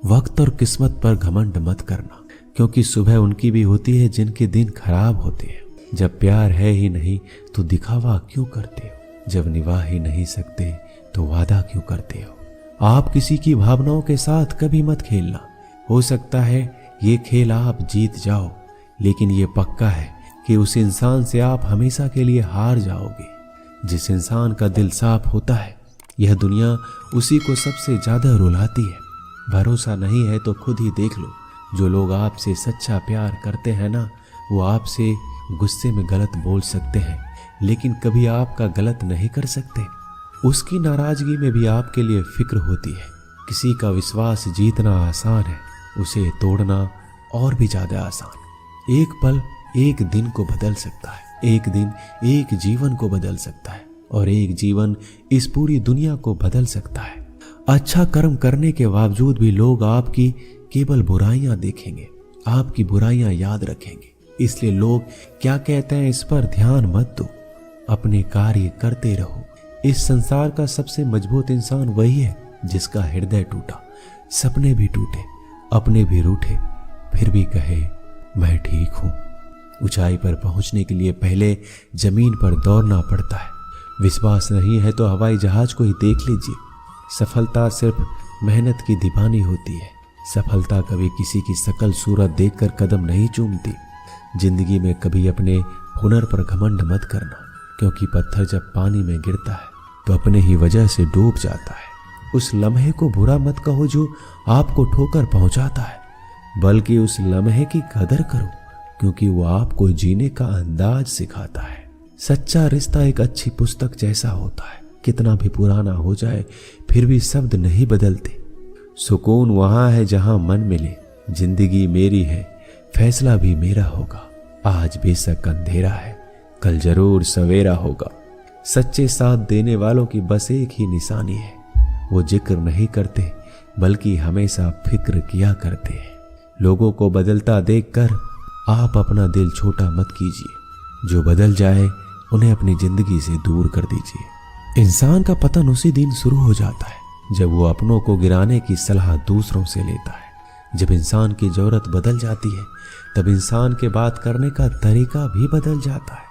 वक्त और किस्मत पर घमंड मत करना, क्योंकि सुबह उनकी भी होती है जिनके दिन खराब होते हैं। जब प्यार है ही नहीं तो दिखावा क्यों करते हो? जब निभा ही नहीं सकते तो वादा क्यों करते हो? आप किसी की भावनाओं के साथ कभी मत खेलना। हो सकता है ये खेल आप जीत जाओ, लेकिन ये पक्का है कि उस इंसान से आप हमेशा के लिए हार जाओगे। जिस इंसान का दिल साफ होता है, यह दुनिया उसी को सबसे ज्यादा रुलाती है। भरोसा नहीं है तो खुद ही देख लो, जो लोग आपसे सच्चा प्यार करते हैं ना, वो आपसे गुस्से में गलत बोल सकते हैं, लेकिन कभी आपका गलत नहीं कर सकते। उसकी नाराजगी में भी आपके लिए फिक्र होती है। किसी का विश्वास जीतना आसान है, उसे तोड़ना और भी ज्यादा आसान। एक पल एक दिन को बदल सकता है, एक दिन एक जीवन को बदल सकता है, और एक जीवन इस पूरी दुनिया को बदल सकता है। अच्छा कर्म करने के बावजूद भी लोग आपकी केवल बुराइयां देखेंगे, आपकी बुराइयां याद रखेंगे। इसलिए लोग क्या कहते हैं इस पर ध्यान मत दो, अपने कार्य करते रहो। इस संसार का सबसे मजबूत इंसान वही है जिसका हृदय टूटा, सपने भी टूटे, अपने भी रूठे, फिर भी कहे मैं ठीक हूं। ऊंचाई पर पहुंचने के लिए पहले जमीन पर दौड़ना पड़ता है। विश्वास नहीं है तो हवाई जहाज को ही देख लीजिए। सफलता सिर्फ मेहनत की दीवानी होती है। सफलता कभी किसी की शकल सूरत देखकर कदम नहीं चूमती। जिंदगी में कभी अपने हुनर पर घमंड मत करना, क्योंकि पत्थर जब पानी में गिरता है तो अपने ही वजह से डूब जाता है। उस लम्हे को बुरा मत कहो जो आपको ठोकर पहुंचाता है, बल्कि उस लम्हे की कदर करो, क्योंकि वो आपको जीने का अंदाज सिखाता है। सच्चा रिश्ता एक अच्छी पुस्तक जैसा होता है, कितना भी पुराना हो जाए फिर भी शब्द नहीं बदलते। सुकून वहां है जहां मन मिले। जिंदगी मेरी है, फैसला भी मेरा होगा। आज बेशक अंधेरा है, कल जरूर सवेरा होगा। सच्चे साथ देने वालों की बस एक ही निशानी है, वो जिक्र नहीं करते बल्कि हमेशा फिक्र किया करते हैं। लोगों को बदलता देखकर आप अपना दिल छोटा मत कीजिए। जो बदल जाए उन्हें अपनी जिंदगी से दूर कर दीजिए। इंसान का पतन उसी दिन शुरू हो जाता है जब वो अपनों को गिराने की सलाह दूसरों से लेता है। जब इंसान की जरूरत बदल जाती है तब इंसान के बात करने का तरीका भी बदल जाता है।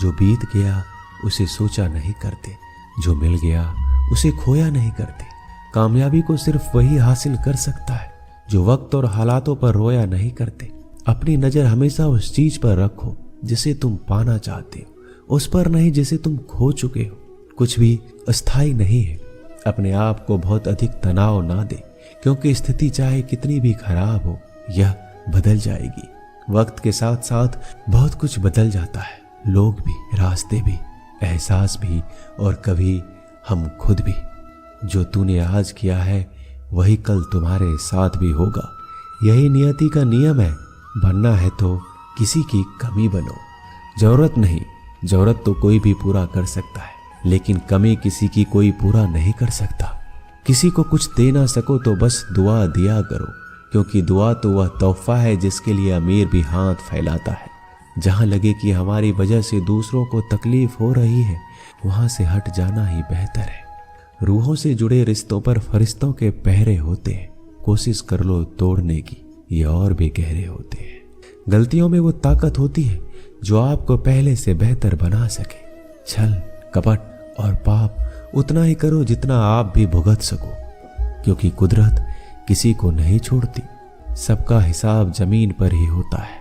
जो बीत गया उसे सोचा नहीं करते, जो मिल गया उसे खोया नहीं करते। कामयाबी को सिर्फ वही हासिल कर सकता है जो वक्त और हालातों पर रोया नहीं करते। अपनी नजर हमेशा उस चीज पर रखो जिसे तुम पाना चाहते हो, उस पर नहीं जिसे तुम खो चुके हो। कुछ भी अस्थायी नहीं है। अपने आप को बहुत अधिक तनाव ना दे, क्योंकि स्थिति चाहे कितनी भी खराब हो, यह बदल जाएगी। वक्त के साथ साथ बहुत कुछ बदल जाता है, लोग भी, रास्ते भी, एहसास भी, और कभी हम खुद भी। जो तूने आज किया है वही कल तुम्हारे साथ भी होगा। यही नियति का नियम है। बनना है तो किसी की कमी बनो। जरूरत नहीं, जरूरत तो कोई भी पूरा कर सकता है, लेकिन कमी किसी की कोई पूरा नहीं कर सकता। किसी को कुछ दे ना सको तो बस दुआ दिया करो, क्योंकि दुआ तो वह तोहफा है जिसके लिए अमीर भी हाथ फैलाता है। जहां लगे कि हमारी वजह से दूसरों को तकलीफ हो रही है, वहां से हट जाना ही बेहतर है। रूहों से जुड़े रिश्तों पर फरिश्तों के पहरे होते हैं। कोशिश कर लो तोड़ने की, ये और भी गहरे होते हैं। गलतियों में वो ताकत होती है जो आपको पहले से बेहतर बना सके। छल, कपट और पाप उतना ही करो जितना आप भी भुगत सको, क्योंकि कुदरत किसी को नहीं छोड़ती। सबका हिसाब जमीन पर ही होता है।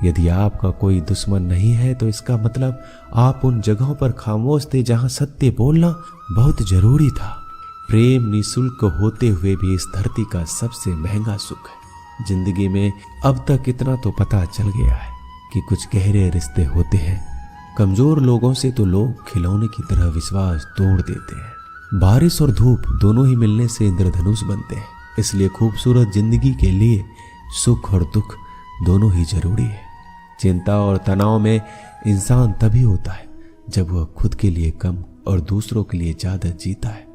यदि आपका कोई दुश्मन नहीं है तो इसका मतलब आप उन जगहों पर खामोश थे जहां सत्य बोलना बहुत जरूरी था। प्रेम निःशुल्क होते हुए भी इस धरती का सबसे महंगा सुख है। जिंदगी में अब तक इतना तो पता चल गया है कि कुछ गहरे रिश्ते होते हैं। कमजोर लोगों से तो लोग खिलौने की तरह विश्वास तोड़ देते हैं। बारिश और धूप दोनों ही मिलने से इंद्रधनुष बनते हैं। इसलिए खूबसूरत जिंदगी के लिए सुख और दुख दोनों ही जरूरी है। चिंता और तनाव में इंसान तभी होता है जब वह खुद के लिए कम और दूसरों के लिए ज्यादा जीता है।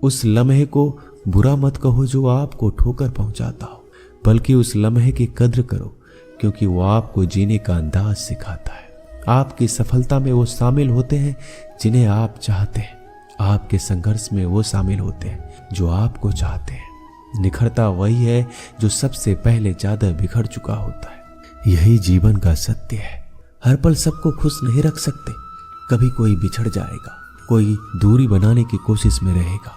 उस लम्हे को बुरा मत कहो जो आपको ठोकर पहुंचाता हो, बल्कि उस लम्हे की कद्र करो, क्योंकि वो आपको जीने का अंदाज सिखाता है। आपकी सफलता में वो शामिल होते हैं जिन्हें आप चाहते हैं। आपके संघर्ष में वो शामिल होते हैं जो आपको चाहते हैं। निखरता वही है जो सबसे पहले ज्यादा बिखर चुका होता है। यही जीवन का सत्य है। हर पल सबको खुश नहीं रख सकते। कभी कोई बिछड़ जाएगा, कोई दूरी बनाने की कोशिश में रहेगा,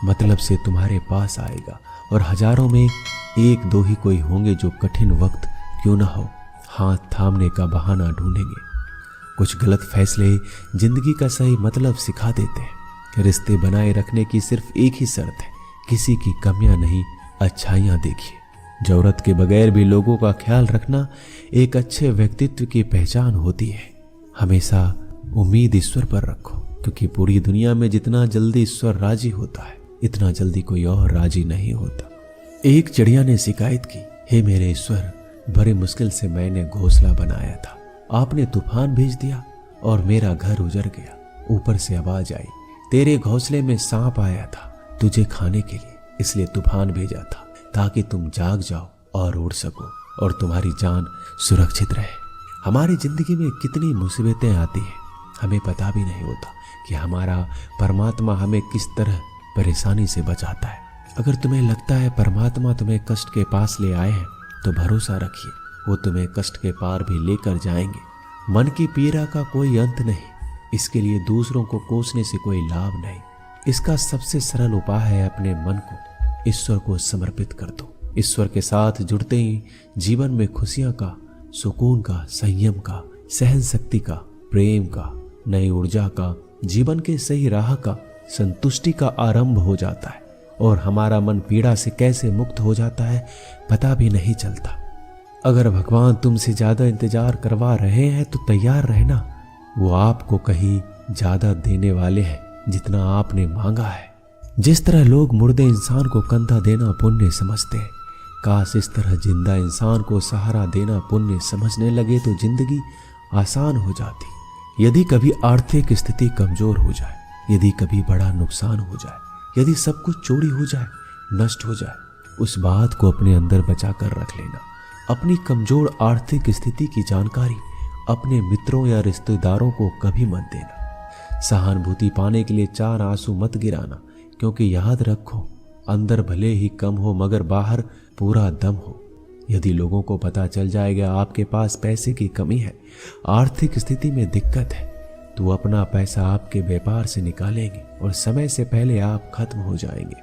मतलब से तुम्हारे पास आएगा, और हजारों में एक दो ही कोई होंगे जो कठिन वक्त क्यों ना हो हाथ थामने का बहाना ढूंढेंगे। कुछ गलत फैसले जिंदगी का सही मतलब सिखा देते हैं। रिश्ते बनाए रखने की सिर्फ एक ही शर्त है, किसी की कमियां नहीं, अच्छाइयां देखिए। जरूरत के बगैर भी लोगों का ख्याल रखना एक अच्छे व्यक्तित्व की पहचान होती है। हमेशा उम्मीद ईश्वर पर रखो, क्योंकि पूरी दुनिया में जितना जल्दी ईश्वर राजी होता है, इतना जल्दी कोई और राजी नहीं होता। एक चिड़िया ने शिकायत की, हे मेरे ईश्वर, बड़े मुश्किल से मैंने घोंसला बनाया था, आपने तूफान भेज दिया और मेरा घर उजड़ गया। ऊपर से आवाज आई, तेरे घोंसले में सांप आया था तुझे खाने के लिए, इसलिए तूफान भेजा था ताकि तुम जाग जाओ और उड़ सको और तुम्हारी जान सुरक्षित रहे। हमारी जिंदगी में कितनी मुसीबतें आती हैं, हमें पता भी नहीं होता कि हमारा परमात्मा हमें किस तरह परेशानी से बचाता है। अगर तुम्हें लगता है परमात्मा तुम्हें कष्ट के पास ले आए हैं, तो भरोसा रखिए, वो तुम्हें कष्ट के पार भी लेकर जाएंगे। मन की पीड़ा का कोई अंत नहीं, इसके लिए दूसरों को कोसने से कोई लाभ नहीं। इसका सबसे सरल उपाय है अपने मन को ईश्वर को समर्पित कर दो। ईश्वर के साथ जुड़ते ही जीवन में खुशियां का, सुकून का, संयम का, सहन शक्ति का, प्रेम का, नई ऊर्जा का, जीवन के सही राह का, संतुष्टि का आरंभ हो जाता है। और हमारा मन पीड़ा से कैसे मुक्त हो जाता है पता भी नहीं चलता। अगर भगवान तुमसे ज्यादा इंतजार करवा रहे हैं तो तैयार रहना, वो आपको कहीं ज्यादा देने वाले हैं जितना आपने मांगा है। जिस तरह लोग मुर्दे इंसान को कंधा देना पुण्य समझते हैं, काश इस तरह जिंदा इंसान को सहारा देना पुण्य समझने लगे तो जिंदगी आसान हो जाती। यदि कभी आर्थिक स्थिति कमजोर हो जाए, यदि कभी बड़ा नुकसान हो जाए, यदि सब कुछ चोरी हो जाए, नष्ट हो जाए, उस बात को अपने अंदर बचा कर रख लेना। अपनी कमजोर आर्थिक स्थिति की जानकारी अपने मित्रों या रिश्तेदारों को कभी मत देना। सहानुभूति पाने के लिए 4 आंसू मत गिराना, क्योंकि याद रखो, अंदर भले ही कम हो मगर बाहर पूरा दम हो। यदि लोगों को पता चल जाएगा आपके पास पैसे की कमी है, आर्थिक स्थिति में दिक्कत है, तो अपना पैसा आपके व्यापार से निकालेंगे और समय से पहले आप खत्म हो जाएंगे।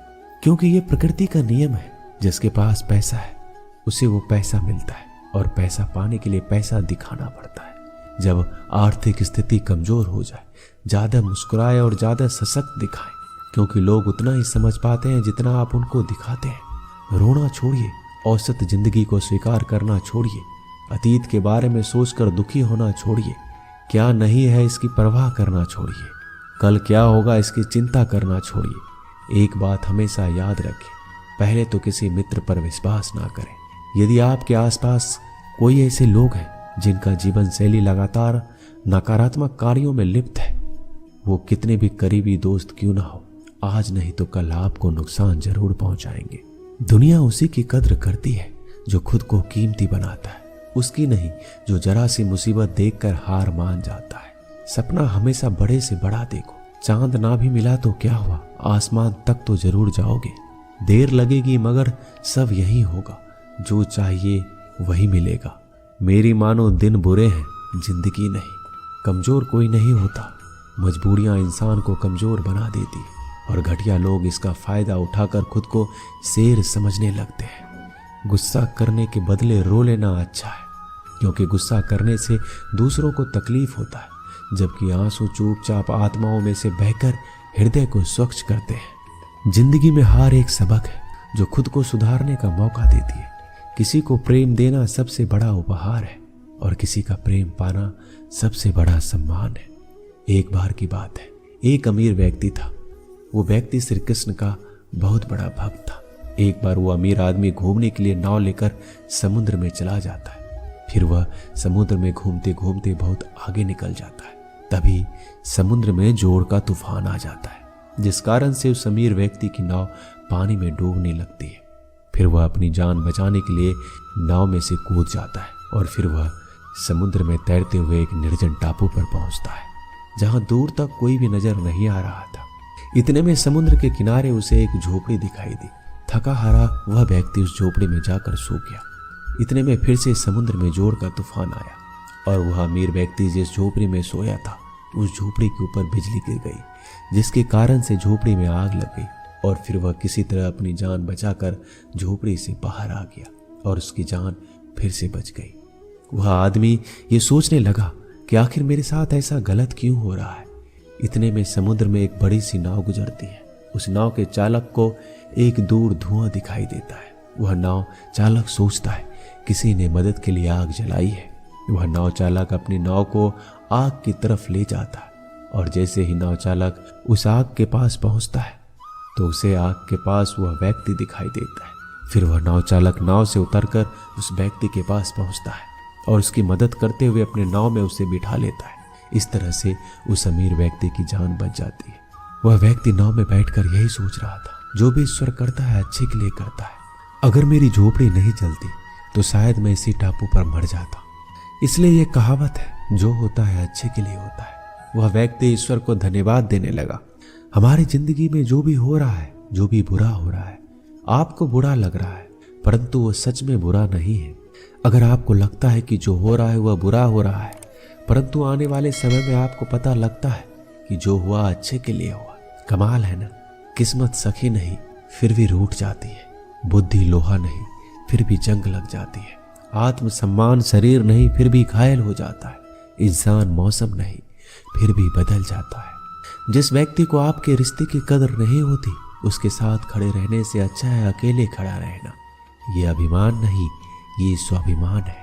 क्योंकि ये प्रकृति का नियम है, जिसके पास पैसा है उसे वो पैसा मिलता है, और पैसा पाने के लिए पैसा दिखाना पड़ता है। जब आर्थिक स्थिति कमजोर हो जाए, ज्यादा मुस्कुराए और ज्यादा सशक्त दिखाएं, क्योंकि लोग उतना ही समझ पाते हैं जितना आप उनको दिखाते हैं। रोना छोड़िए, औसत जिंदगी को स्वीकार करना छोड़िए, अतीत के बारे में सोचकर दुखी होना छोड़िए, क्या नहीं है इसकी परवाह करना छोड़िए, कल क्या होगा इसकी चिंता करना छोड़िए। एक बात हमेशा याद रखें, पहले तो किसी मित्र पर विश्वास ना करें। यदि आपके आसपास कोई ऐसे लोग हैं जिनका जीवन शैली लगातार नकारात्मक कार्यों में लिप्त है, वो कितने भी करीबी दोस्त क्यों ना हो, आज नहीं तो कल आपको नुकसान जरूर पहुंचाएंगे। दुनिया उसी की कद्र करती है जो खुद को कीमती बनाता है, उसकी नहीं जो जरा सी मुसीबत देखकर हार मान जाता है। सपना हमेशा बड़े से बड़ा देखो। चांद ना भी मिला तो क्या हुआ, आसमान तक तो जरूर जाओगे। देर लगेगी मगर सब यही होगा, जो चाहिए वही मिलेगा। मेरी मानो दिन बुरे हैं, जिंदगी नहीं। कमजोर कोई नहीं होता, मजबूरियां इंसान को कमजोर बना देती और घटिया लोग इसका फायदा उठाकर खुद को शेर समझने लगते हैं। गुस्सा करने के बदले रो लेना अच्छा है, क्योंकि गुस्सा करने से दूसरों को तकलीफ होता है, जबकि आंसू चुपचाप आत्माओं में से बहकर हृदय को स्वच्छ करते हैं। जिंदगी में हार एक सबक है जो खुद को सुधारने का मौका देती है। किसी को प्रेम देना सबसे बड़ा उपहार है और किसी का प्रेम पाना सबसे बड़ा सम्मान है। एक बार की बात है, एक अमीर व्यक्ति था। वो व्यक्ति श्री कृष्ण का बहुत बड़ा भक्त था। एक बार वो अमीर आदमी घूमने के लिए नाव लेकर समुद्र में चला जाता है। फिर वह समुद्र में घूमते घूमते बहुत आगे निकल जाता है। तभी समुद्र में जोर का तूफान आ जाता है, जिस कारण से उस अमीर व्यक्ति की नाव पानी में डूबने लगती है। फिर वह अपनी जान बचाने के लिए नाव में से कूद जाता है और फिर वह समुद्र में तैरते हुए एक निर्जन टापू पर पहुंचता है, जहां दूर तक कोई भी नजर नहीं आ रहा था। इतने में समुद्र के किनारे उसे एक झोपड़ी दिखाई दी। थका हारा वह व्यक्ति उस झोपड़ी में जाकर सो गया। इतने में फिर से समुद्र में जोर का तूफान आया और वह अमीर व्यक्ति जिस झोपड़ी में सोया था उस झोपड़ी के ऊपर बिजली गिर गई, जिसके कारण से झोपड़ी में आग लग गई और फिर वह किसी तरह अपनी जान बचाकर झोपड़ी से बाहर आ गया और उसकी जान फिर से बच गई। वह आदमी ये सोचने लगा कि आखिर मेरे साथ ऐसा गलत क्यों हो रहा है। इतने में समुद्र में एक बड़ी सी नाव गुजरती है। उस नाव के चालक को एक दूर धुआं दिखाई देता है। वह नाव चालक सोचता है किसी ने मदद के लिए आग जलाई है। वह नाव चालक अपनी नाव को आग की तरफ ले जाता है और जैसे ही नाव चालक उस आग के पास पहुंचता है तो उसे आग के पास वह व्यक्ति दिखाई देता है। फिर वह नाव चालक नाव से उतरकर उस व्यक्ति के पास पहुंचता है और उसकी मदद करते हुए अपने नाव में उसे बिठा लेता है। इस तरह से उस अमीर व्यक्ति की जान बच जाती है। वह व्यक्ति नाव में बैठकर यही सोच रहा था, जो भी ईश्वर करता है अच्छे के लिए करता है। अगर मेरी झोपड़ी नहीं जलती तो शायद मैं इसी टापू पर मर जाता। इसलिए ये कहावत है, जो होता है अच्छे के लिए होता है। वह व्यक्ति ईश्वर को धन्यवाद देने लगा। हमारी जिंदगी में जो भी हो रहा है, जो भी बुरा हो रहा है, आपको बुरा लग रहा है, परंतु वो सच में बुरा नहीं है। अगर आपको लगता है कि जो हो रहा है वह बुरा हो रहा है, परंतु आने वाले समय में आपको पता लगता है कि जो हुआ अच्छे के लिए हुआ। कमाल है ना। किस्मत सखी नहीं फिर भी रूठ जाती है, बुद्धि लोहा नहीं फिर भी जंग लग जाती है, आत्मसम्मान शरीर नहीं फिर भी घायल हो जाता है, इंसान मौसम नहीं फिर भी बदल जाता है। जिस व्यक्ति को आपके रिश्ते की कदर नहीं होती उसके साथ खड़े रहने से अच्छा है अकेले खड़ा रहना। ये अभिमान नहीं, ये स्वाभिमान है।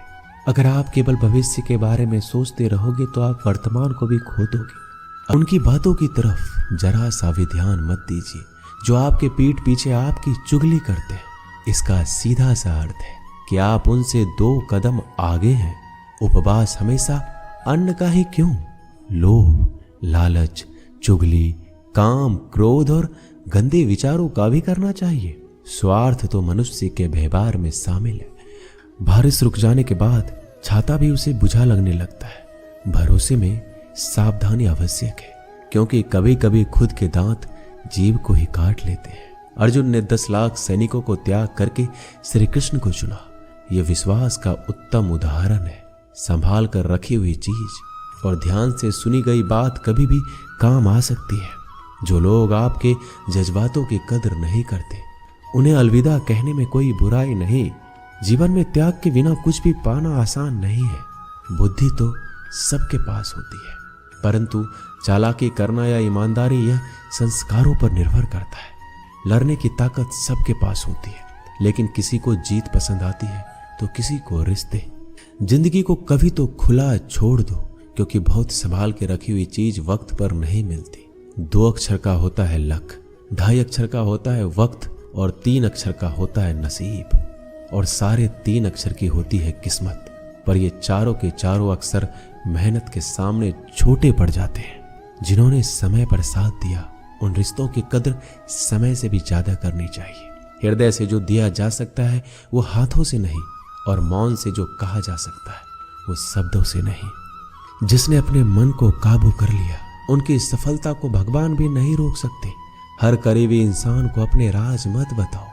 अगर आप केवल भविष्य के बारे में सोचते रहोगे तो आप वर्तमान को भी खो दोगे। उनकी बातों की तरफ जरा सा भी ध्यान मत दीजिए जो आपके पीठ पीछे आपकी चुगली करते हैं। इसका सीधा सा अर्थ है कि आप उनसे 2 कदम आगे हैं। उपवास हमेशा अन्न का ही क्यों, लोभ, लालच, चुगली, काम, क्रोध और गंदे विचारों का भी करना चाहिए। स्वार्थ तो मनुष्य के व्यवहार में शामिल है। बारिश रुक जाने के बाद छाता भी उसे बुझा लगने लगता है। भरोसे में सावधानी आवश्यक है, क्योंकि कभी कभी खुद के दांत जीभ को ही काट लेते हैं। अर्जुन ने 10 लाख सैनिकों को त्याग करके श्री कृष्ण को चुना। यह विश्वास का उत्तम उदाहरण है। संभाल कर रखी हुई चीज और ध्यान से सुनी गई बात कभी भी काम आ सकती है। जो लोग आपके जज्बातों की कदर नहीं करते उन्हें अलविदा कहने में कोई बुराई नहीं। जीवन में त्याग के बिना कुछ भी पाना आसान नहीं है। बुद्धि तो सबके पास होती है, परंतु चालाकी करना या ईमानदारी यह संस्कारों पर निर्भर करता है। लड़ने की ताकत सबके पास होती है, लेकिन किसी को जीत पसंद आती है तो किसी को रिश्ते। जिंदगी को कभी तो खुला छोड़ दो, क्योंकि बहुत संभाल के रखी हुई चीज वक्त पर नहीं मिलती। 2 अक्षर का होता है लक, 2.5 अक्षर का होता है वक्त और 3 अक्षर का होता है नसीब और सारे 3 अक्षर की होती है किस्मत। पर ये चारों के चारों अक्षर मेहनत के सामने छोटे पड़ जाते हैं। जिन्होंने समय पर साथ दिया उन रिश्तों की कदर समय से भी ज्यादा करनी चाहिए। हृदय से जो दिया जा सकता है वो हाथों से नहीं, और मौन से जो कहा जा सकता है वो शब्दों से नहीं। जिसने अपने मन को काबू कर लिया उनकी सफलता को भगवान भी नहीं रोक सकते। हर करीबी इंसान को अपने राज मत बताओ,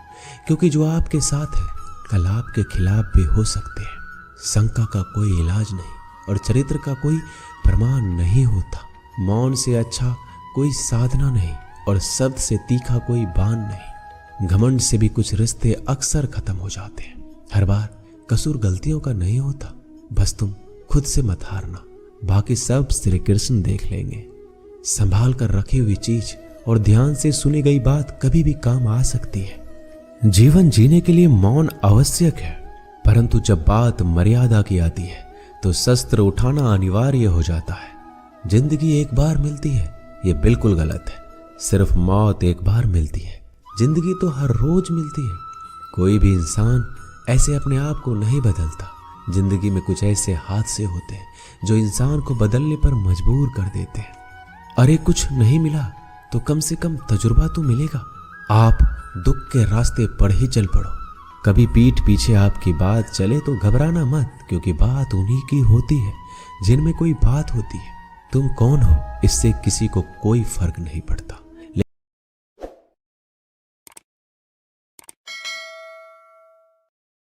क्योंकि जो आपके साथ है कल आपके खिलाफ भी हो सकते हैं। शंका का कोई इलाज नहीं और चरित्र का कोई प्रमाण नहीं होता। मौन से अच्छा कोई साधना नहीं और शब्द से तीखा कोई बाण नहीं। घमंड से भी कुछ रिश्ते अक्सर खत्म हो जाते हैं। हर बार कसूर गलतियों का नहीं होता, बस तुम खुद से मत हारना, बाकी सब श्री कृष्ण देख लेंगे। संभाल कर रखी हुई चीज और ध्यान से सुनी गई बात कभी भी काम आ सकती है। जीवन जीने के लिए मौन आवश्यक है, परंतु जब बात मर्यादा की आती है तो शस्त्र उठाना अनिवार्य हो जाता है। जिंदगी एक बार मिलती है, ये बिल्कुल गलत है। सिर्फ मौत एक बार मिलती है, जिंदगी तो हर रोज मिलती है। कोई भी इंसान ऐसे अपने आप को नहीं बदलता। जिंदगी में कुछ ऐसे हादसे होते हैं जो इंसान को बदलने पर मजबूर कर देते हैं। अरे कुछ नहीं मिला तो कम से कम तजुर्बा तो मिलेगा। आप दुख के रास्ते पर ही चल पड़ो। कभी पीठ पीछे आपकी बात चले तो घबराना मत, क्योंकि बात उन्हीं की होती है जिनमें कोई बात होती है। तुम कौन हो इससे किसी को कोई फर्क नहीं पड़ता।